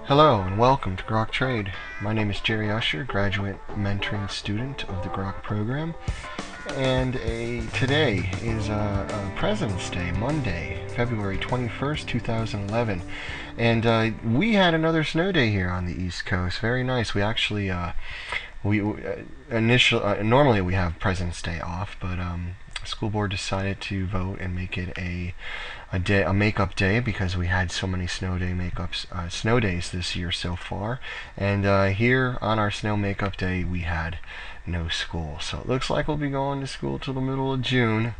Hello and welcome to Grok Trade. My name is Jerry Usher, graduate mentoring student of the Grok program, and today is President's Day, Monday, February 21st, 2011, and we had another snow day here on the East Coast. Very nice. We actually normally we have President's Day off, but school board decided to vote and make it a makeup day because we had so many snow days this year so far, and here on our snow makeup day we had no school, so it looks like we'll be going to school till the middle of June.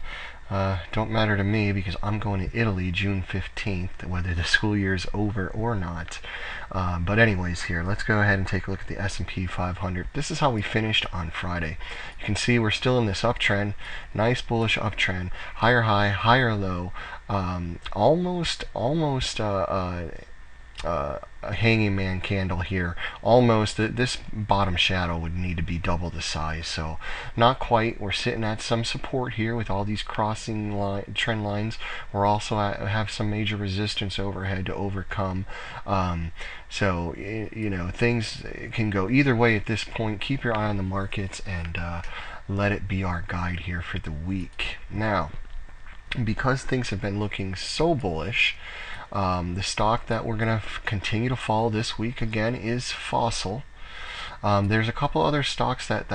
Don't matter to me because I'm going to Italy June 15th, whether the school year is over or not. But anyways, here, let's go ahead and take a look at the S&P 500. This is how we finished on Friday. You can see we're still in this uptrend, nice bullish uptrend, higher high, higher low, almost a hanging man candle here. Almost this bottom shadow would need to be double the size, so not quite. We're sitting at some support here with all these crossing trend lines. We're also have some major resistance overhead to overcome. So things can go either way at this point. Keep your eye on the markets and let it be our guide here for the week. Now, because things have been looking so bullish, the stock that we're going to continue to follow this week again is FOSL. There's a couple other stocks that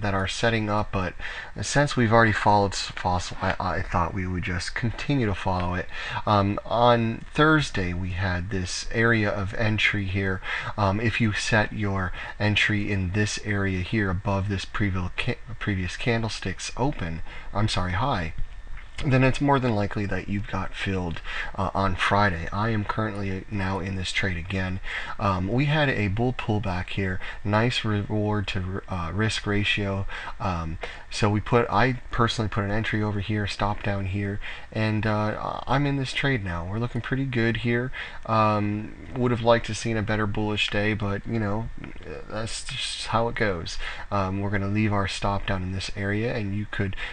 are setting up, but since we've already followed FOSL, I thought we would just continue to follow it. On Thursday, we had this area of entry here. If you set your entry in this area here above this previous candlestick's high, then it's more than likely that you've got filled on Friday. I am currently now in this trade again. We had a bull pullback here, nice reward to risk ratio. So I personally put an entry over here, stop down here, and I'm in this trade now. We're looking pretty good here. Would have liked to seen a better bullish day, but that's just how it goes. We're going to leave our stop down in this area, and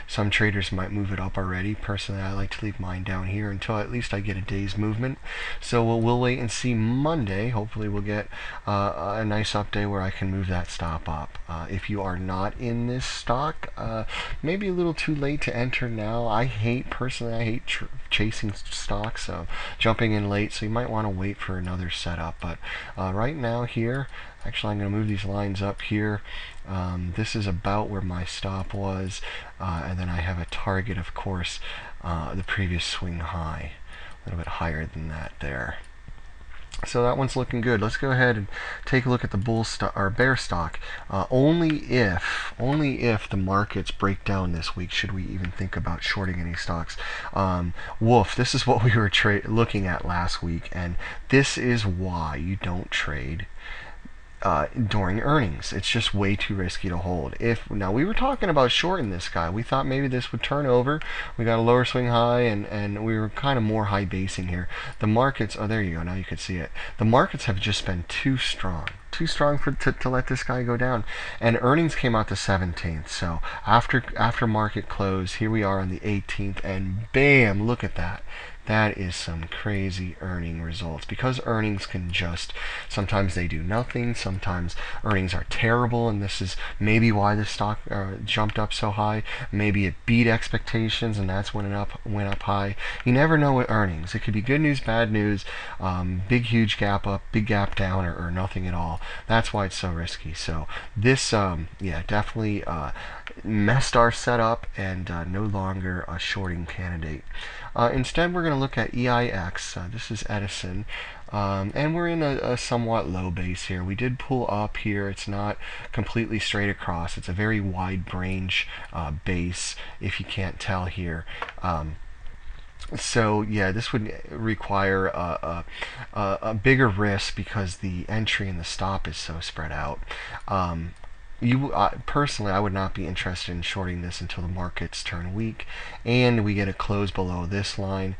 some traders might move it up already. Personally, I like to leave mine down here until at least I get a day's movement. So we'll wait and see Monday. Hopefully we'll get a nice up day where I can move that stop up. If you are not in this stock, maybe a little too late to enter now. I hate chasing stocks, so jumping in late, so you might want to wait for another setup. But right now here, actually, I'm going to move these lines up here. This is about where my stop was, and then I have a target, of course, the previous swing high, a little bit higher than that there. So that one's looking good. Let's go ahead and take a look at the bear stock. Only if the markets break down this week should we even think about shorting any stocks. Wolf, this is what we were looking at last week, and this is why you don't trade during earnings. It's just way too risky to hold. Now we were talking about shorting this guy. We thought maybe this would turn over. We got a lower swing high, and we were kind of more high basing here. The markets, oh, there you go, now you can see it. The markets have just been too strong to let this guy go down, and earnings came out the 17th. So after market close, here we are on the 18th, and bam, look at that. That is some crazy earning results, because earnings can sometimes they do nothing, sometimes earnings are terrible, and this is maybe why the stock jumped up so high. Maybe it beat expectations, and that's when it went up high. You never know with earnings. It could be good news, bad news, big huge gap up, big gap down, or nothing at all. That's why it's so risky. So this definitely messed our setup, and no longer a shorting candidate. Instead, we're going to look at EIX. This is Edison, and we're in a somewhat low base here. We did pull up here. It's not completely straight across. It's a very wide range base, if you can't tell here. So yeah, this would require a bigger risk because the entry and the stop is so spread out. Personally, I would not be interested in shorting this until the markets turn weak and we get a close below this line,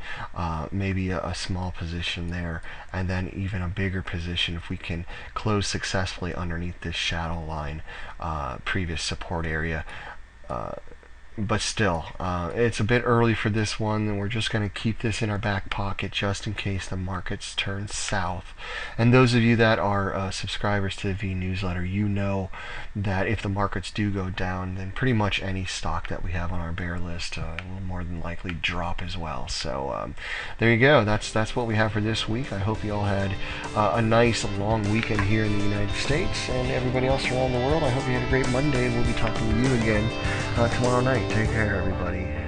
maybe a small position there, and then even a bigger position if we can close successfully underneath this shadow line, previous support area. but still, it's a bit early for this one, and we're just going to keep this in our back pocket just in case the markets turn south. And those of you that are subscribers to the vNewsletter, you know that if the markets do go down, then pretty much any stock that we have on our bear list will more than likely drop as well. So there you go. That's what we have for this week. I hope you all had a nice long weekend here in the United States, and everybody else around the world, I hope you had a great Monday. We'll be talking to you again tomorrow night. Take care, everybody.